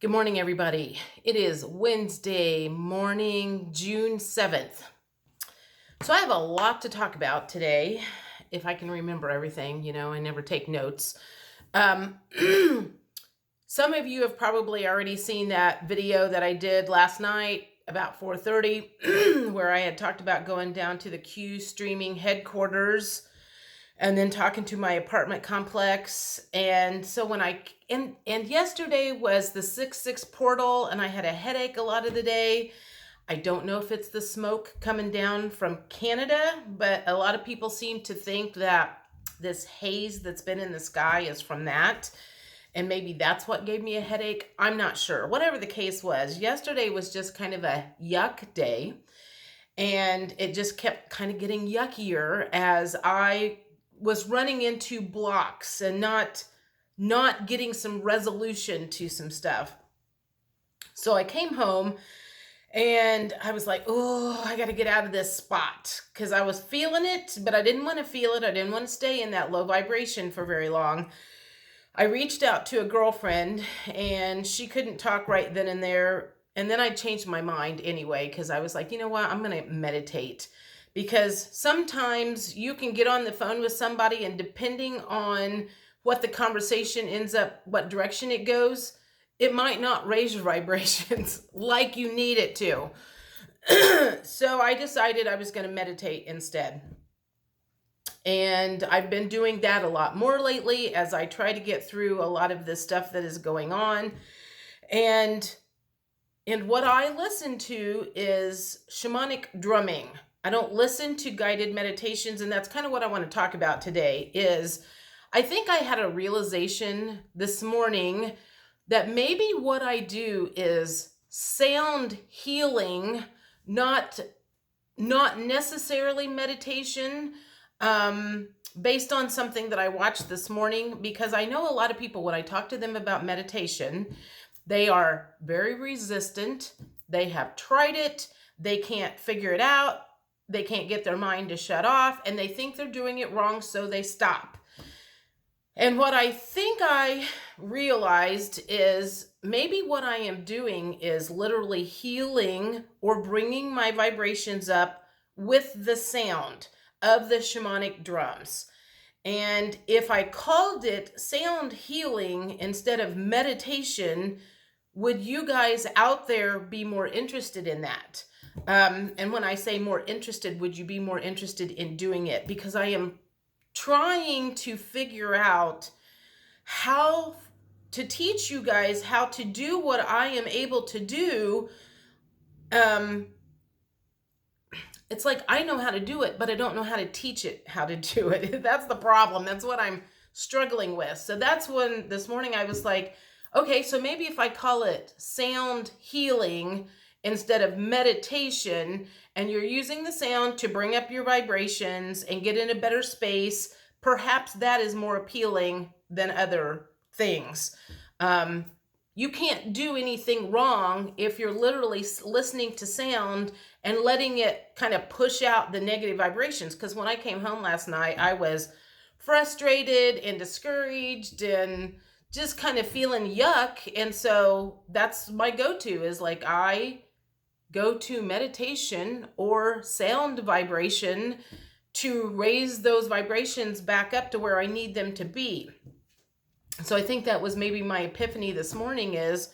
Good morning, everybody. It is Wednesday morning, June 7th. So I have a lot to talk about today. If I can remember everything, I never take notes. Um, some of you have probably already seen that video that I did last night about 4:30, where I had talked about going down to the Q streaming headquarters and then talking to my apartment complex. And so when and yesterday was the 6/6 portal, and I had a headache a lot of the day. I don't know if it's the smoke coming down from Canada, but a lot of people seem to think that this haze that's been in the sky is from that. And maybe that's what gave me a headache. I'm not sure. Whatever the case was, yesterday was just kind of a yuck day. And it just kept kind of getting yuckier as I was running into blocks and not getting some resolution to some stuff. So I came home and I was like, oh, I got to get out of this spot, because I was feeling it, but I didn't want to feel it. I didn't want to stay in that low vibration for very long. I reached out to a girlfriend and she couldn't talk right then and there. And then I changed my mind anyway, because I was like, you know what? I'm going to meditate. Because sometimes you can get on the phone with somebody, and depending on what the conversation ends up, what direction it goes, it might not raise your vibrations like you need it to. So I decided I was going to meditate instead. And I've been doing that a lot more lately as I try to get through a lot of this stuff that is going on. And what I listen to is shamanic drumming. I don't listen to guided meditations, and that's kind of what I want to talk about today. Is I think I had a realization this morning that maybe what I do is sound healing, not necessarily meditation, based on something that I watched this morning. Because I know a lot of people, when I talk to them about meditation, they are very resistant. They have tried it. They can't figure it out. They can't get their mind to shut off, and they think they're doing it wrong, so they stop. And what I think I realized is maybe what I am doing is literally healing or bringing my vibrations up with the sound of the shamanic drums. And if I called it sound healing instead of meditation, would you guys out there be more interested in that? And when I say more interested, would you be more interested in doing it? Because I am trying to figure out how to teach you guys how to do what I am able to do. It's like I know how to do it, but I don't know how to teach it how to do it. That's the problem. That's what I'm struggling with. So that's when this morning I was like, okay, so maybe if I call it sound healing instead of meditation, and you're using the sound to bring up your vibrations and get in a better space, perhaps that is more appealing than other things. You can't do anything wrong if you're literally listening to sound and letting it kind of push out the negative vibrations. Because when I came home last night, I was frustrated and discouraged and just kind of feeling yuck. And so that's my go-to, is like I go to meditation or sound vibration to raise those vibrations back up to where I need them to be. So I think that was maybe my epiphany this morning, is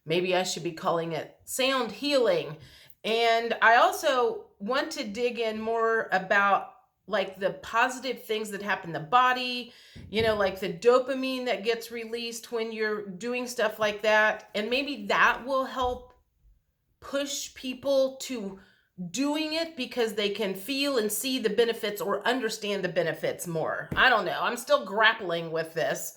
maybe I should be calling it sound healing. And I also want to dig in more about like the positive things that happen in the body, like the dopamine that gets released when you're doing stuff like that. And maybe that will help push people to doing it because they can feel and see the benefits or understand the benefits more. I don't know. I'm still grappling with this,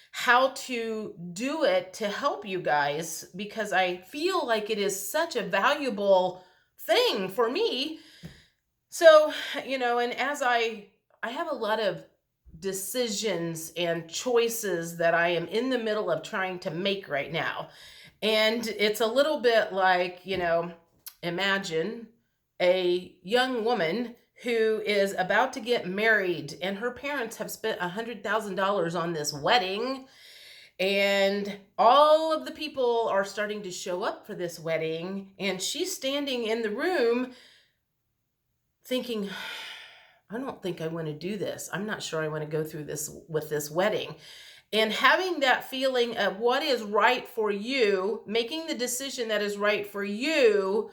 how to do it to help you guys, because I feel like it is such a valuable thing for me. So, and as I have a lot of decisions and choices that I am in the middle of trying to make right now. And it's a little bit like, imagine a young woman who is about to get married, and her parents have spent $100,000 on this wedding. And all of the people are starting to show up for this wedding. And she's standing in the room thinking, I don't think I want to do this. I'm not sure I want to go through this with this wedding. And having that feeling of what is right for you, making the decision that is right for you,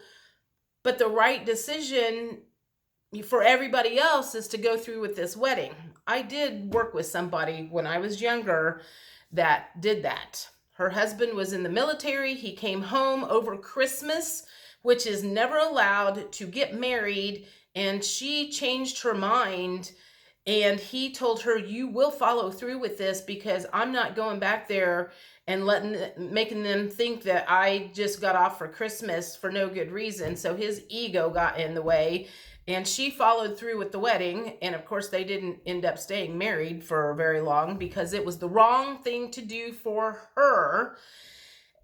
but the right decision for everybody else is to go through with this wedding. I did work with somebody when I was younger that did that. Her husband was in the military. He came home over Christmas, which is never allowed to get married. And she changed her mind. And he told her, you will follow through with this because I'm not going back there and making them think that I just got off for Christmas for no good reason. So his ego got in the way. And she followed through with the wedding. And of course, they didn't end up staying married for very long because it was the wrong thing to do for her.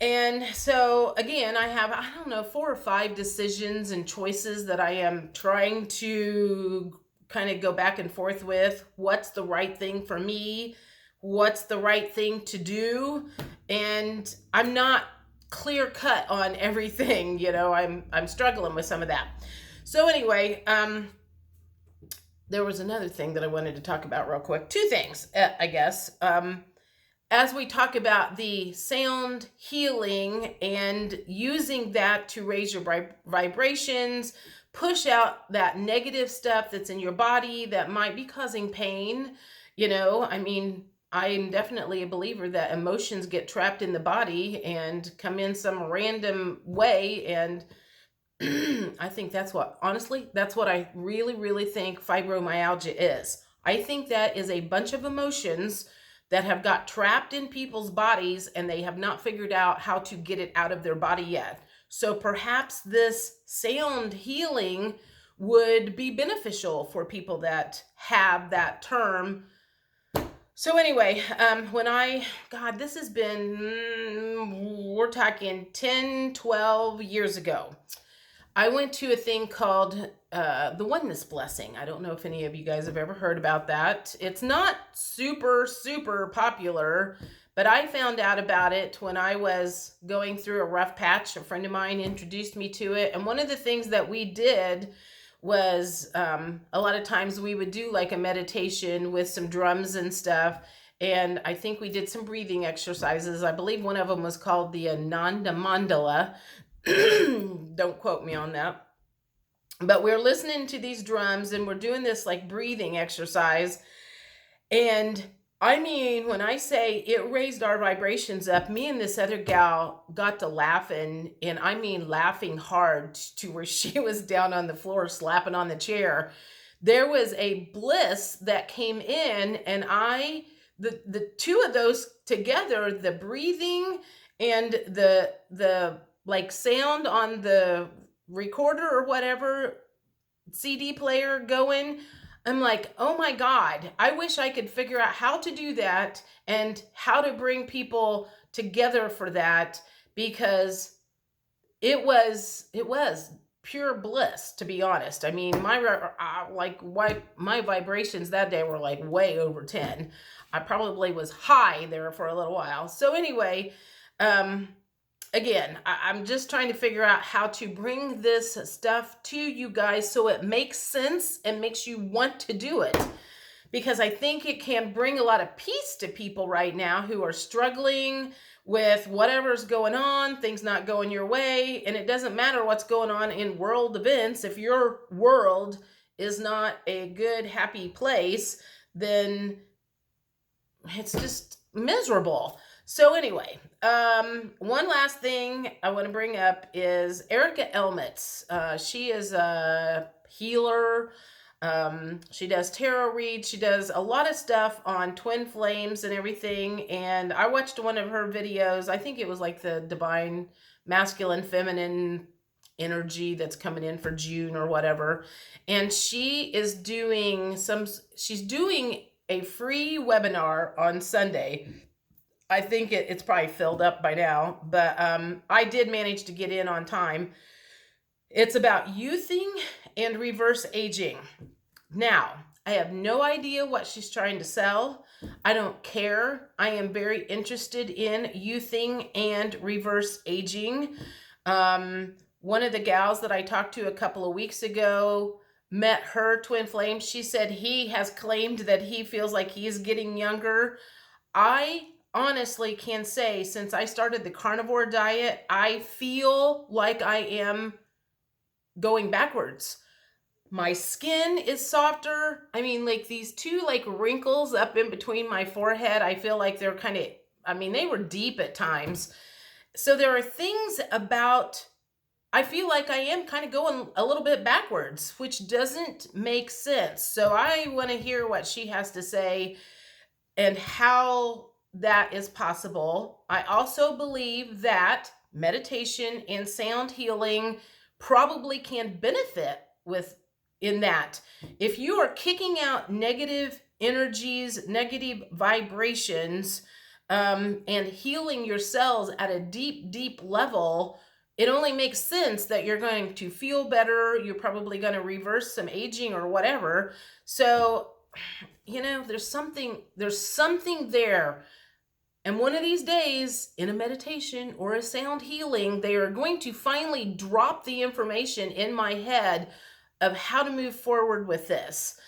And so again, I have, 4 or 5 decisions and choices that I am trying to kind of go back and forth with. What's the right thing for me? What's the right thing to do? And I'm not clear cut on everything, I'm struggling with some of that. So anyway, there was another thing that I wanted to talk about real quick. 2 things, I guess. As we talk about the sound healing and using that to raise your vibrations, push out that negative stuff that's in your body that might be causing pain. I'm definitely a believer that emotions get trapped in the body and come in some random way. And I think that's what I really, really think fibromyalgia is. I think that is a bunch of emotions that have got trapped in people's bodies and they have not figured out how to get it out of their body yet. So perhaps this sound healing would be beneficial for people that have that term. So anyway, this has been, we're talking 10, 12 years ago. I went to a thing called the Oneness blessing. I don't know if any of you guys have ever heard about that. It's not super, super popular, but I found out about it when I was going through a rough patch. A friend of mine introduced me to it. And one of the things that we did was a lot of times we would do like a meditation with some drums and stuff. And I think we did some breathing exercises. I believe one of them was called the Ananda Mandala. Don't quote me on that. But we're listening to these drums and we're doing this like breathing exercise. And when I say it raised our vibrations up, me and this other gal got to laughing, and laughing hard to where she was down on the floor slapping on the chair. There was a bliss that came in, and the 2 of those together, the breathing and the like sound on the recorder or whatever, CD player going, I'm like, oh my God, I wish I could figure out how to do that and how to bring people together for that, because it was pure bliss, to be honest. My vibrations that day were like way over 10. I probably was high there for a little while. So anyway, again, I'm just trying to figure out how to bring this stuff to you guys so it makes sense and makes you want to do it. Because I think it can bring a lot of peace to people right now who are struggling with whatever's going on, things not going your way. And it doesn't matter what's going on in world events. If your world is not a good, happy place, then it's just miserable. So anyway, one last thing I want to bring up is Erica Elmitz. She is a healer. She does tarot reads. She does a lot of stuff on twin flames and everything. And I watched one of her videos. I think it was like the divine masculine feminine energy that's coming in for June or whatever. And she's doing a free webinar on Sunday. I think it's probably filled up by now, but I did manage to get in on time. It's about youthing and reverse aging. Now, I have no idea what she's trying to sell. I don't care. I am very interested in youthing and reverse aging. One of the gals that I talked to a couple of weeks ago met her twin flame. She said he has claimed that he feels like he's getting younger. I honestly can say, since I started the carnivore diet, I feel like I am going backwards. My skin is softer. I mean, like these two like wrinkles up in between my forehead, I feel like they're kind of, I mean, they were deep at times. So there are things about, I feel like I am kind of going a little bit backwards, which doesn't make sense. So I want to hear what she has to say and how that is possible. I also believe that meditation and sound healing probably can benefit with in that. If you are kicking out negative energies, negative vibrations, and healing your cells at a deep, deep level, it only makes sense that you're going to feel better. You're probably going to reverse some aging or whatever. So, you know, there's something there. And one of these days, in a meditation or a sound healing, they are going to finally drop the information in my head of how to move forward with this.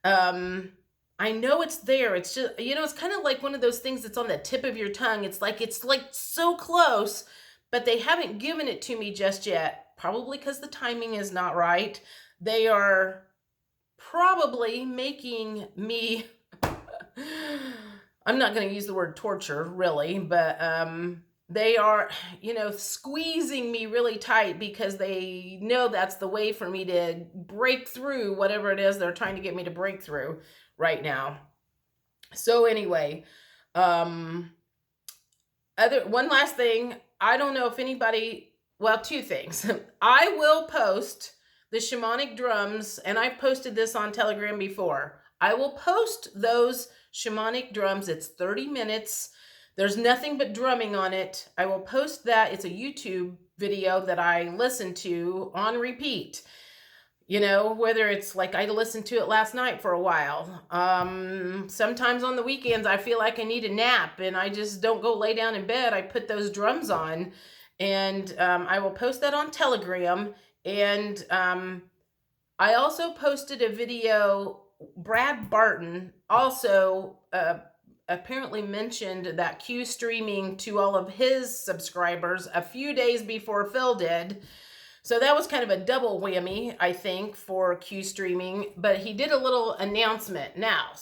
I know it's there. It's just, you know, it's kind of like one of those things that's on the tip of your tongue. It's like so close, but they haven't given it to me just yet. Probably because the timing is not right. They are probably making me I'm not going to use the word torture really, but they are, you know, squeezing me really tight because they know that's the way for me to break through whatever it is they're trying to get me to break through right now. So anyway, one last thing. I don't know if anybody, well, two things. I will post the shamanic drums, and I've posted this on Telegram before. I will post those shamanic drums. It's 30 minutes. There's nothing but drumming on it. I will post that. It's a YouTube video that I listen to on repeat. You know, whether it's like I listened to it last night for a while. Sometimes on the weekends I feel like I need a nap and I just don't go lay down in bed. I put those drums on, and I will post that on Telegram. And I also posted a video. Brad Barton also apparently mentioned that Q streaming to all of his subscribers a few days before Phil did. So that was kind of a double whammy, I think, for Q streaming. But he did a little announcement. Now,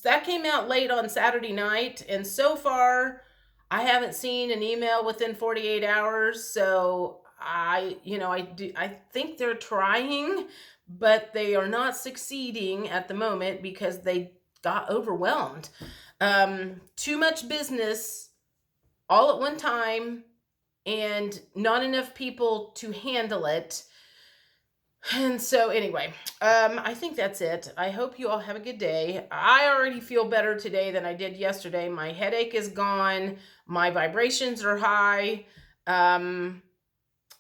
that came out late on Saturday night, and so far I haven't seen an email within 48 hours. So I think they're trying, but they are not succeeding at the moment because they got overwhelmed. Too much business all at one time and not enough people to handle it. And so anyway, I think that's it. I hope you all have a good day. I already feel better today than I did yesterday. My headache is gone. My vibrations are high.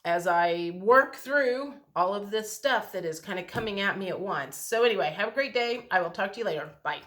As I work through all of this stuff that is kind of coming at me at once. So anyway, have a great day. I will talk to you later. Bye.